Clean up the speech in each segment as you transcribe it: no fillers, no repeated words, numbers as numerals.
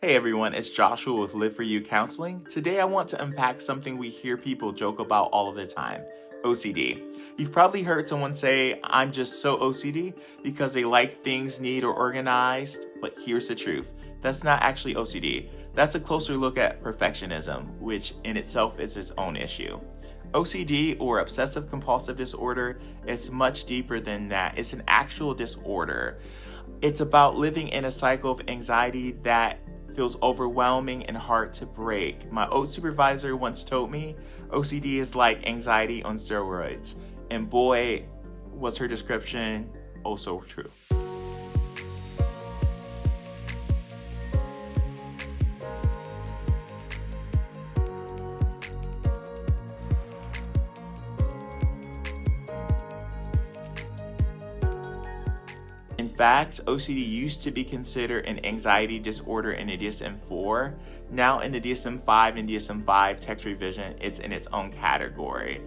Hey everyone, it's Joshua with Live For You Counseling. Today I want to unpack something we hear people joke about all of the time, OCD. You've probably heard someone say, I'm just so OCD because they like things neat or organized, but here's the truth. That's not actually OCD. That's a closer look at perfectionism, which in itself is its own issue. OCD, or obsessive compulsive disorder, is much deeper than that. It's an actual disorder. It's about living in a cycle of anxiety that feels overwhelming and hard to break. My old supervisor once told me OCD is like anxiety on steroids. And boy, was her description oh so true. In fact, OCD used to be considered an anxiety disorder in the DSM-4. Now in the DSM-5 and DSM-5 text revision, it's in its own category.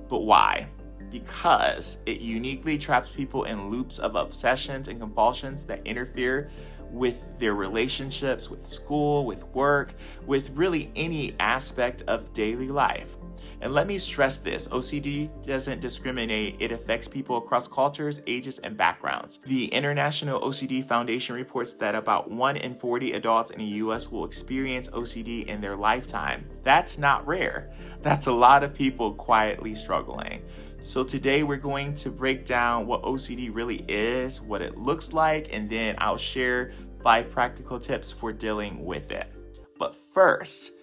But why? Because it uniquely traps people in loops of obsessions and compulsions that interfere with their relationships, with school, with work, with really any aspect of daily life. And let me stress this, OCD doesn't discriminate. It affects people across cultures, ages, and backgrounds. The International OCD Foundation reports that about 1 in 40 adults in the US will experience OCD in their lifetime. That's not rare. That's a lot of people quietly struggling. So today we're going to break down what OCD really is, what it looks like, and then I'll share 5 practical tips for dealing with it. But first,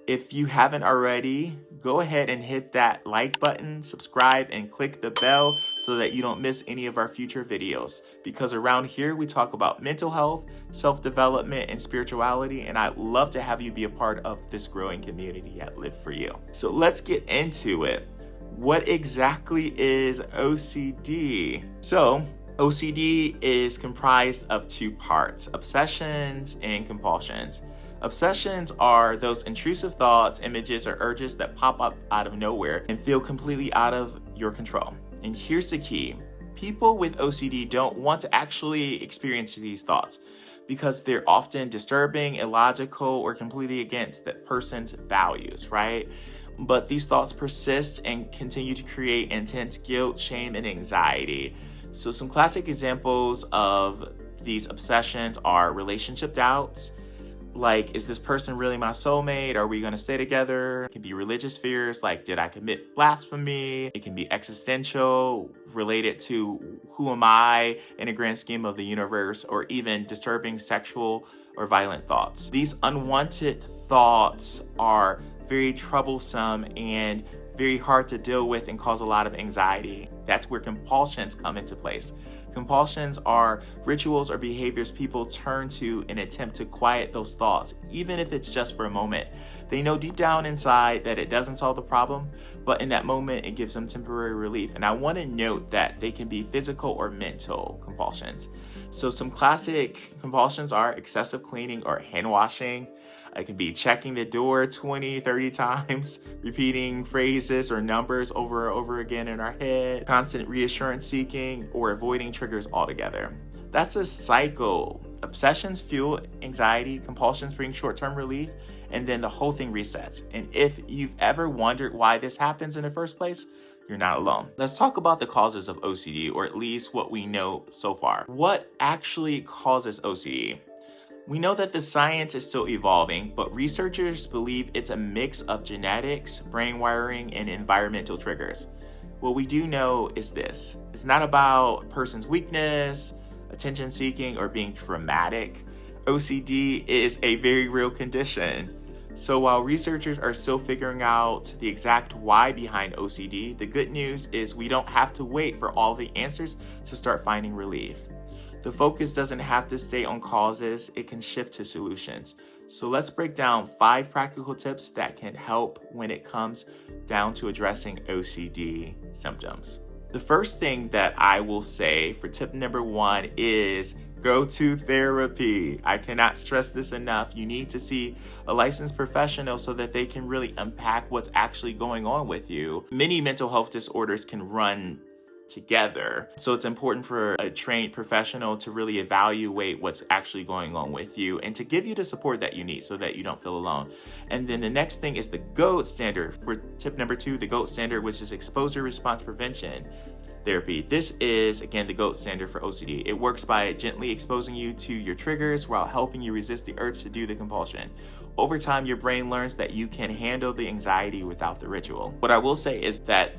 if you haven't already, go ahead and hit that like button, subscribe, and click the bell so that you don't miss any of our future videos. Because around here, we talk about mental health, self-development, and spirituality, and I'd love to have you be a part of this growing community at Live For You. So let's get into it. What exactly is OCD? So, OCD is comprised of 2 parts, obsessions and compulsions. Obsessions are those intrusive thoughts, images, or urges that pop up out of nowhere and feel completely out of your control. And here's the key. People with OCD don't want to actually experience these thoughts because they're often disturbing, illogical, or completely against that person's values, right? But these thoughts persist and continue to create intense guilt, shame, and anxiety. So some classic examples of these obsessions are relationship doubts. Like, is this person really my soulmate? Are we going to stay together? It can be religious fears, like, did I commit blasphemy? It can be existential, related to who am I in a grand scheme of the universe, or even disturbing sexual or violent thoughts. These unwanted thoughts are very troublesome and very hard to deal with and cause a lot of anxiety. That's where compulsions come into place. Compulsions are rituals or behaviors people turn to in an attempt to quiet those thoughts, even if it's just for a moment. They know deep down inside that it doesn't solve the problem, but in that moment, it gives them temporary relief. And I want to note that they can be physical or mental compulsions. So some classic compulsions are excessive cleaning or hand washing. It can be checking the door 20, 30 times, repeating phrases or numbers over and over again in our head, constant reassurance seeking, or avoiding triggers altogether. That's a cycle. Obsessions fuel anxiety, compulsions bring short-term relief, and then the whole thing resets. And if you've ever wondered why this happens in the first place, you're not alone. Let's talk about the causes of OCD, or at least what we know so far. What actually causes OCD? We know that the science is still evolving, but researchers believe it's a mix of genetics, brain wiring, and environmental triggers. What we do know is this. It's not about a person's weakness, attention seeking, or being dramatic. OCD is a very real condition. So while researchers are still figuring out the exact why behind OCD, the good news is we don't have to wait for all the answers to start finding relief. The focus doesn't have to stay on causes, it can shift to solutions. So let's break down 5 practical tips that can help when it comes down to addressing OCD symptoms. The first thing that I will say for tip number 1 is go to therapy. I cannot stress this enough. You need to see a licensed professional so that they can really unpack what's actually going on with you. Many mental health disorders can run together. So it's important for a trained professional to really evaluate what's actually going on with you and to give you the support that you need so that you don't feel alone. And then the next thing is the GOAT standard. For tip number 2, the GOAT standard, which is exposure response prevention therapy. This is, again, the GOAT standard for OCD. It works by gently exposing you to your triggers while helping you resist the urge to do the compulsion. Over time, your brain learns that you can handle the anxiety without the ritual. What I will say is that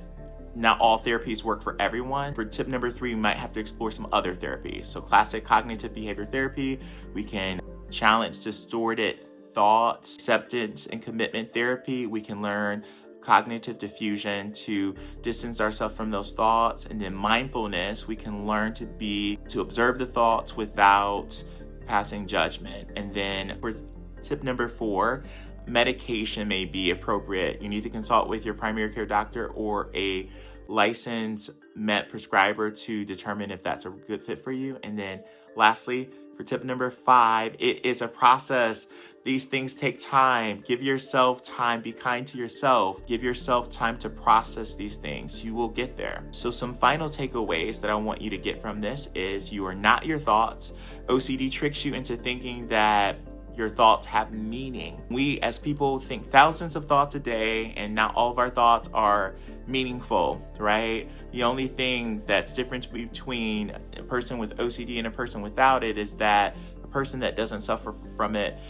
not all therapies work for everyone. For tip number 3, we might have to explore some other therapies. So classic cognitive behavior therapy, we can challenge distorted thoughts. Acceptance and commitment therapy, we can learn cognitive diffusion to distance ourselves from those thoughts. And then mindfulness, we can learn to observe the thoughts without passing judgment. And then for tip number 4, medication may be appropriate. You need to consult with your primary care doctor or a licensed med prescriber to determine if that's a good fit for you. And then lastly, for tip number 5, it is a process. These things take time. Give yourself time. Be kind to yourself. Give yourself time to process these things. You will get there. So some final takeaways that I want you to get from this is you are not your thoughts. OCD tricks you into thinking that your thoughts have meaning. We as people think thousands of thoughts a day, and not all of our thoughts are meaningful, right? The only thing that's different between a person with OCD and a person without it is that a person that doesn't suffer from it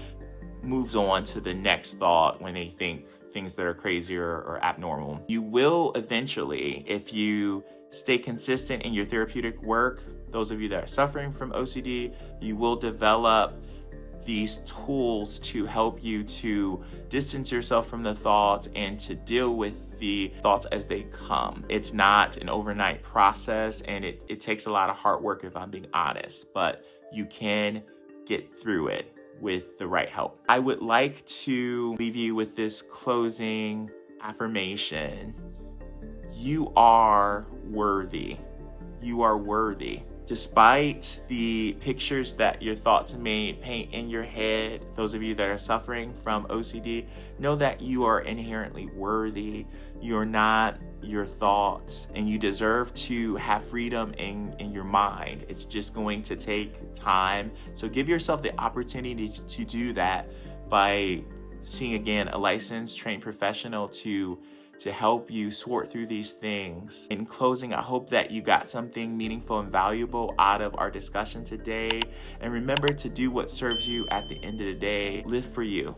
moves on to the next thought when they think things that are crazy or abnormal. You will eventually, if you stay consistent in your therapeutic work, those of you that are suffering from OCD, you will develop these tools to help you to distance yourself from the thoughts and to deal with the thoughts as they come. It's not an overnight process, and it takes a lot of hard work, if I'm being honest, but you can get through it with the right help. I would like to leave you with this closing affirmation. You are worthy. You are worthy. Despite the pictures that your thoughts may paint in your head, those of you that are suffering from OCD, know that you are inherently worthy. You're not your thoughts, and you deserve to have freedom in your mind. It's just going to take time. So give yourself the opportunity to do that by seeing, again, a licensed, trained professional to help you sort through these things. In closing, I hope that you got something meaningful and valuable out of our discussion today. And remember to do what serves you at the end of the day. Live for you.